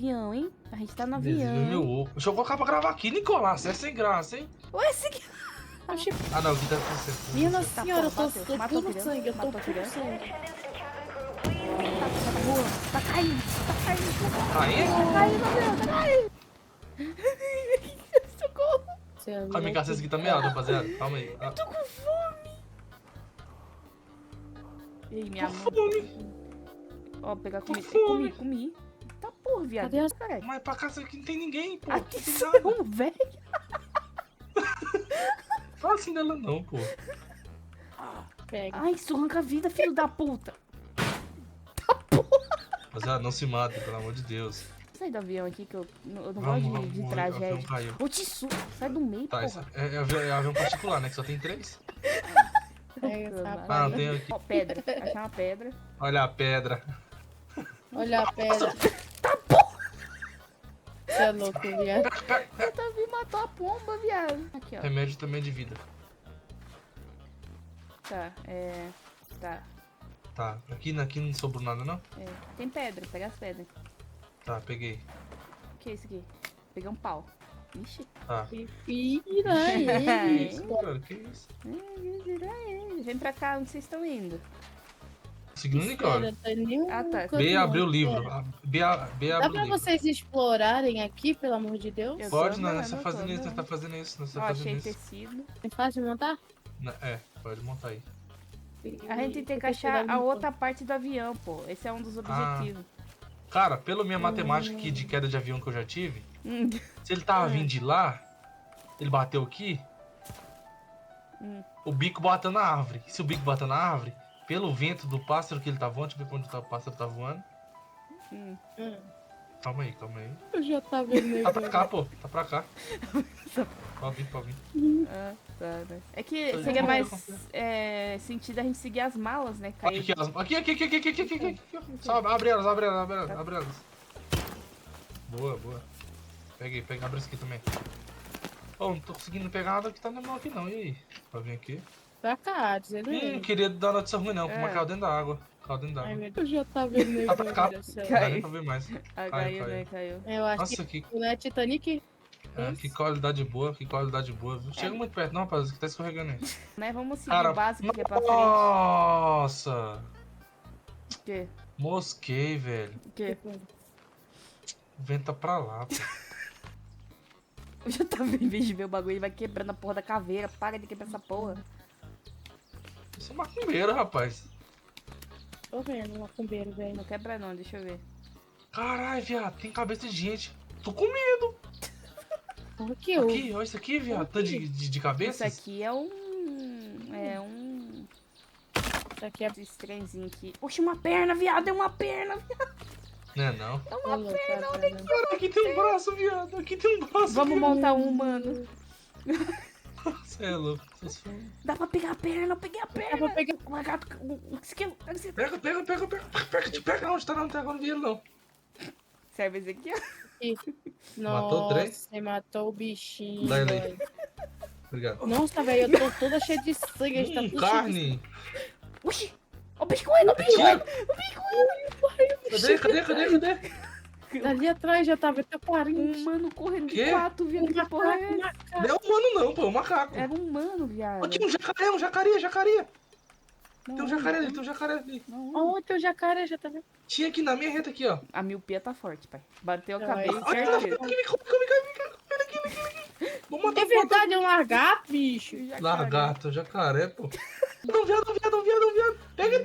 avião, hein? A gente tá no Desvia avião. meu ovo. Deixa eu colocar pra gravar aqui, Nicolás. É sem graça, hein? Ué, esse aqui. Oxi, Ah, não, aqui tá acontecendo. minha nossa Tá, senhora, eu porra, tô bateu. Matou puro o criança, sangue, eu tô matou a puro criança. sangue. Tá voando. Tá caindo. Tá caindo. Aí, Tá caindo, avião. Tá caindo. Socorro. Você é a minha caça aqui tá meia, rapaziada. Calma aí. Ah, Tô com fome. E aí, minha tô mãe? fome. Ó, pegar Tô comida. fome. Comi. Tá porra, viado. Cadê as- Caralho. Mas pra casa aqui não tem ninguém, pô. Aqui Não tem sou nada. um velho. Fala assim dela não, pô. Pega. Ai, isso arranca a vida, filho da puta. Rapaziada, não se mata, pelo amor de Deus. Sai do avião aqui que eu não Vamos, gosto de o tragédia. avião caiu. Ô, Tissu, sai do meio, Tá, porra. é avião particular, né? Que só tem 3. Pega essa Caralho. Ah, palha. não tem aqui. Ó, pedra. Achar uma pedra. Olha a pedra. Olha a pedra. Você é louco, viado. Eu tá vindo matou a pomba, viado. Aqui, ó. Remédio também de vida. Tá, Tá, Tá, aqui não sobrou nada, não? Tem pedra, pega as pedras. Tá, peguei. O que é isso aqui? Peguei um pau. Ixi. Tá. Respira aí. Isso, cara, que isso? Vem pra cá, onde vocês estão indo? Seguindo o Nicole. Espera, tem nenhum Ah, tá. canto B não, abriu o livro. espera. B Dá abriu o pra livro. vocês explorarem aqui, pelo amor de Deus? Eu Pode, tô não, andando, nós tá eu tô fazendo isso, nós andando. tá fazendo isso, nós Ó, tá fazendo achei isso. tecido. É fácil de montar? É, pode montar aí. A gente tem que achar a outra parte do avião, pô. Esse é um dos objetivos. Cara, pela minha matemática aqui de queda de avião que eu já tive, Hum. se ele tava vindo de lá, ele bateu aqui, o bico bateu na árvore. Se o bico bateu na árvore, pelo vento do pássaro que ele tá voando, deixa eu ver pra onde o pássaro tá voando. Hum. Calma aí, calma aí. Eu já tava vendo Tá pra cá, pô, tá pra cá. Pode vir, pode vir. Ah, tá, né? É que Tô seria de mais boa, sentido a gente seguir as malas, né? Olha Cair. aqui. Só abre elas, abre elas. Boa. Peguei, abre esse aqui também. Ô, não tô conseguindo pegar nada que tá na mão aqui não, e aí? Pode vir aqui. Pra cá, dizendo Não ele. queria dar notícia ruim não, É. mas caiu dentro da água. Caiu dentro da Ai, água. meu Deus, eu já tava vendo Tá pra cá. isso. Não dá nem pra ver mais. Ah, Caiu, caiu, né? Caiu. Eu acho Nossa, que que, não é Titanic. que qualidade boa, Não chega muito perto não, rapaz, que tá escorregando aí. Né? Vamos seguir Cara, o básico que é pra frente. nossa! O quê? Mosquei, velho. O quê? O vento tá pra lá, pô. Eu já tava em vez de ver o bagulho, ele vai quebrando a porra da caveira. Para de quebrar essa porra. Isso é macumbeiro, rapaz. Tô vendo, macumbeiro, velho. Não quebra não, deixa eu ver. Caralho, viado, tem cabeça de gente. Tô com medo. Aqui, eu. Aqui, olha isso aqui, viado. Tá de cabeça? Isso aqui é um... É um... Isso aqui é Esse trenzinho aqui. Oxe, uma perna, viado. É uma perna, viado. Não é não. É uma louco, perna. cara, né? Cara, aqui tem um braço, viado. Aqui tem um braço. Vamos montar um, mano. Você é louco. Dá pra pegar a perna, eu peguei a Dá perna. pra pegar. O lagarto... Esse aqui, esse aqui. Pega não, tá não, agora não vi ele não. Serve esse aqui, ó. Matou três? Nossa, você matou o bichinho. Dá ele aí. velho. Obrigado. Nossa, velho, eu tô toda cheia de sangue. A gente tá tudo cheio de Carne. Oxi. Ó o bicho correndo, ó o bicho correndo. Cadê? Ali atrás já tava até 40. Um mano correndo de Quê? 4, viado. Que porra é essa? Não é humano não, pô, é um macaco. Era um mano, viado. Ó, tinha um jacaré. Não, Tem um jacaré ali. não. Ó, tem o jacaré, já tá vendo? Tinha aqui na minha reta aqui, ó. A miopia tá forte, pai. Bateu a Não, cabeça, aí- certeza. Vamos matar É verdade, é um lagarto, bicho. jacaré, pô. Não, viado. Pega.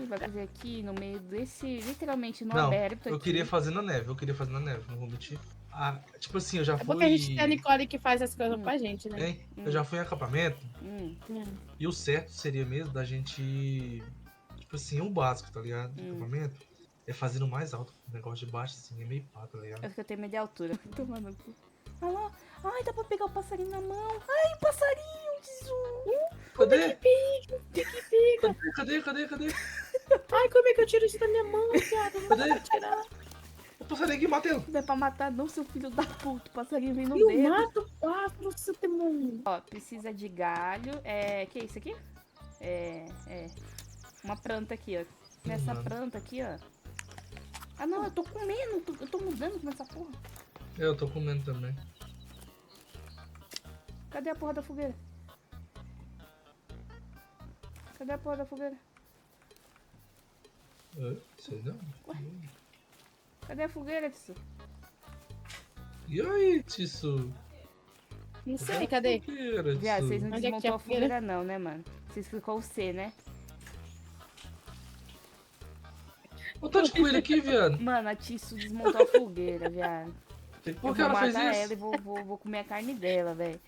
Vai fazer aqui no meio desse, literalmente no Não, aberto eu aqui. queria fazer na neve, não vou mentir. Ah, tipo assim, eu já É fui... porque a gente tem a Nicole que faz as coisas pra gente, né? Hein? Eu já fui em acampamento, Hum, e o certo seria mesmo da gente... Tipo assim, o básico, tá ligado? De acampamento. É fazer no mais alto. O negócio de baixo, assim, é meio pá, tá ligado? é que eu tenho medo de altura. Tomando cu. Olha lá. Ai, dá pra pegar o passarinho na mão. Ai, o passarinho, Jesus. Cadê? Pica. Cadê? Ai, como é que eu tiro isso da minha mão, viado? Não dá Cadê? pra tirar. O passarinho aqui, matei ele. Não é pra matar não, seu filho da puta. O passarinho vem no Eu dedo. mato o pássaro, seu demônio. Ó, precisa de galho. Que é isso aqui? Uma planta aqui, ó. Nessa Mano. planta aqui, ó. Ah, não, eu tô comendo. Eu tô mudando com essa porra. Eu tô comendo também. Cadê a porra da fogueira? Cadê a porra da fogueira? Sei não. Cadê a fogueira, Tissu? E aí, Tissu? Não sei, cadê? Viado, vocês não Onde é que desmontou é a a fogueira? fogueira não, né, mano? Vocês clicou o C, né? Olha o tanto de coelho aqui, viado. Mano, a Tissu desmontou a fogueira, viado. Por Eu que vou ela fez matar isso? ela e vou comer a carne dela, velho.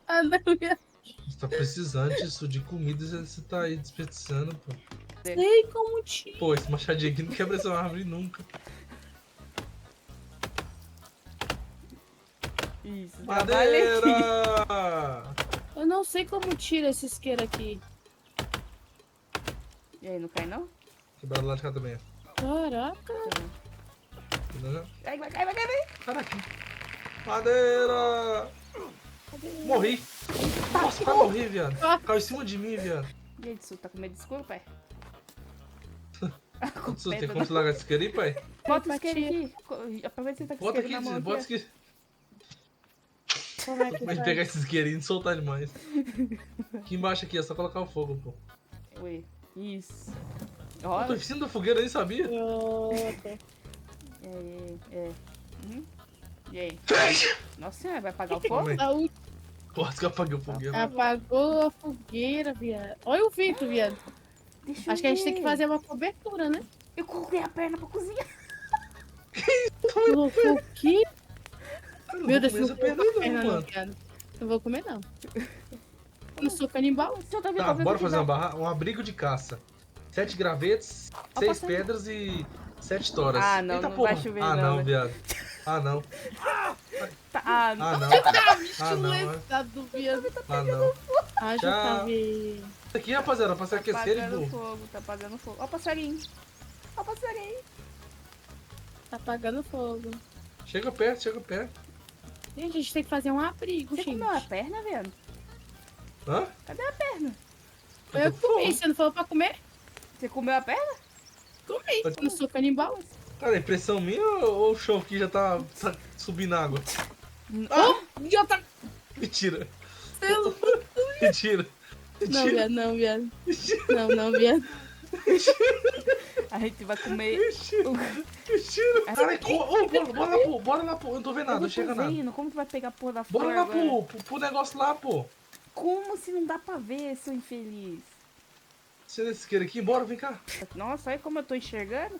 Ah, não, viado. Você tá precisando, Tissu, de comida e você tá aí desperdiçando, pô. Sei como tira. Pô, esse machadinho aqui não quebra essa árvore nunca. Isso, trabalha aqui. Madeira! Eu não sei como tira esse isqueiro aqui. E aí, não cai não? Quebraram lá de cá também. Caraca. Vai cair, vai cair, vai. Caraca. Madeira! Morri. Nossa, quase morri, viado. Caiu em cima de mim, viado. E aí, Tissu, tá com medo de escuro, pai? Tissu, tem como se largar esse isqueiro aí, pai? Bota o Empatia. isqueiro aqui. Aproveita que você tá com o Bota isqueiro aqui, na mão bota aqui. aqui. Como é que Mas faz? pegar esse isqueirinho e soltar demais. Aqui embaixo aqui, é só colocar o fogo, pô. Ó. Ui, isso. Eu Olha. tô em cima da fogueira, eu nem sabia. Outra. É. Uhum. E aí? Nossa senhora, vai apagar o fogo? Calma aí. A última Quase que eu apaguei o fogueiro. apagou a fogueira, viado. Olha o Vitor, viado. Deixa Acho que a gente tem que ver. fazer uma cobertura, né? Eu coloquei a perna pra cozinhar. Colocou o quê? Eu não Meu vou Deus, comer essa não vou perna comer não, perna não, mano. viado. Não vou comer, não. Eu não sou canibal. Deixa eu ver Tá, qual que bora que fazer dá. um abrigo de caça. 7 gravetos, Ó, 6 passando. pedras e 7 toras. Ah, não, Eita não porra. vai chover Ah não, não, né? viado. Ah não. Tá, Ah não. Ah não. Lesado, viado. Ah não. Ah, já Tchau. tá vendo. Isso aqui, rapaziada, pra se tá aquecer e apagando burro. fogo, tá apagando fogo. Ó o passarinho. Ó o passarinho. Tá apagando fogo. Chega perto, chega perto. Gente, a gente tem que fazer um abrigo, Você gente. comeu a perna, velho? Hã? Cadê a perna? Eu comi, você não falou pra comer? Você comeu a perna? Comi. Eu não sou canibal. Cara, é impressão minha ou o chão aqui já tá subindo água? Oh, já tá... Mentira. Não, Mentira. Mentira. viado, não, viado. Não, viado. A gente vai comer. Mentira. Mentira. Cara, bora lá, pô. Eu não tô vendo nada, não chega nada. vendo. Como que vai pegar a porra da Bora flor lá, agora? pro negócio lá, pô. Como se não dá pra ver, seu infeliz? Você nesse isqueiro aqui, bora, vem cá. Nossa, olha como eu tô enxergando.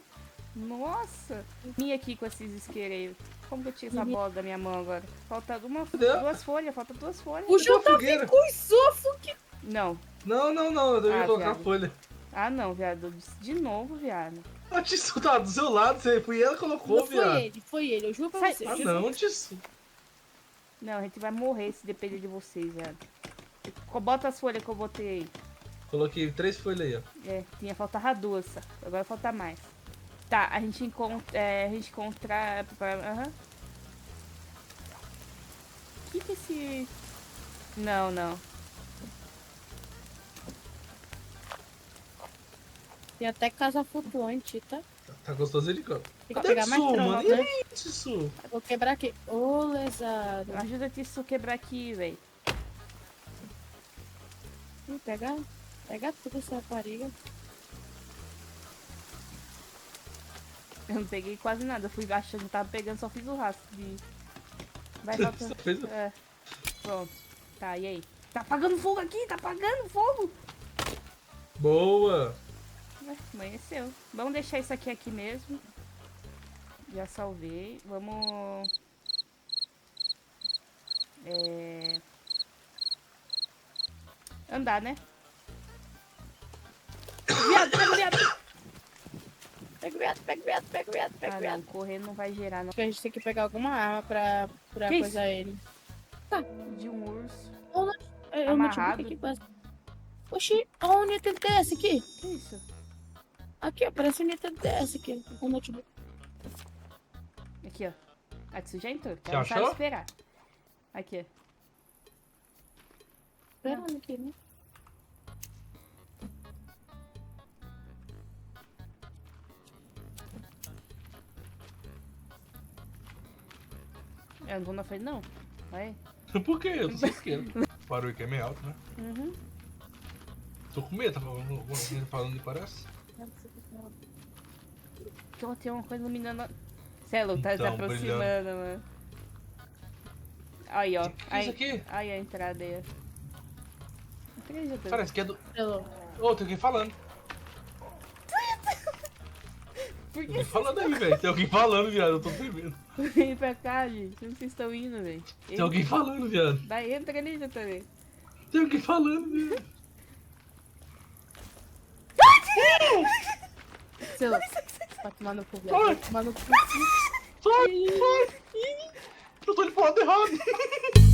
Nossa. Vim aqui com esses isqueiros aí. Como que eu tiro essa bola da minha mão agora? Falta duas folhas, falta 2 folhas. O João tá fogueira. com esôfago. Não. Não, eu devia colocar a viado. folha. Ah, não, viado. De novo, viado. A Tissu tá do seu lado, você foi ela que colocou, Não viado. foi ele, eu juro pra Sai. você. Ah eu juro. não, Tissu. Não, a gente vai morrer se depender de vocês, viado. Bota as folhas que eu botei aí. Coloquei 3 folhas aí, ó. É, faltava 2. Agora falta mais. Tá, a gente encontra. A gente encontra. Aham. Que esse. Não. Tem até casa flutuante, tá? Tá gostoso ele, cara. Tem que Cadê pegar a mais Tissu, tronco, mano? E né? aí, Tissu? Eu vou quebrar aqui. Ô, lesado. Ajuda a Tissu quebrar aqui, velho. Pega tudo essa rapariga. Eu não peguei quase nada. Eu fui achando que tava pegando, só fiz o rastro de. Vai, falta. Só fez o- É. Pronto. Tá, e aí? Tá apagando fogo aqui, tá apagando fogo! Boa. Amanheceu. Vamos deixar isso aqui mesmo. Já salvei. Vamos. Andar, né? Viado, pega o viado! Pega o Ah, viado. não, correr não vai gerar, não. Acho que a gente tem que pegar alguma arma pra Que coisar ele. De um urso. Eu Amarrado. notebook aqui quase. Oxi, olha o Nintendo DS aqui. Que isso? Aqui, ó, parece o Nintendo DS aqui. O notebook. Aqui, ó. A Tsu já entrou. Você Ela não sabe achou? esperar. Aqui, ó. Esperando aqui, né? Eu não vou na frente, não. Vai. Por quê? Eu não sei esquerda. O barulho aqui é meio alto, né? Uhum. Tô com medo, tá falando que parece. Então tem uma coisa iluminando. Celo, tá se Então, aproximando, brilhando. mano. Aí, ó. Que é isso aqui? Aí a entrada aí. Não acredito. Parece que é do. Pelo... Ô, tem alguém falando. Por Tem que alguém falando aí, velho. Tem alguém falando, viado. Eu tô tremendo. vem pra cá, gente? Onde vocês estão indo, velho? Tem alguém falando, viado. Vai, entra ali já também. Tem alguém falando, viado. Selo. Vai tomar no cu, Ai. viado. Vai tomar no cu. Sai, sai. Eu tô de lado errado.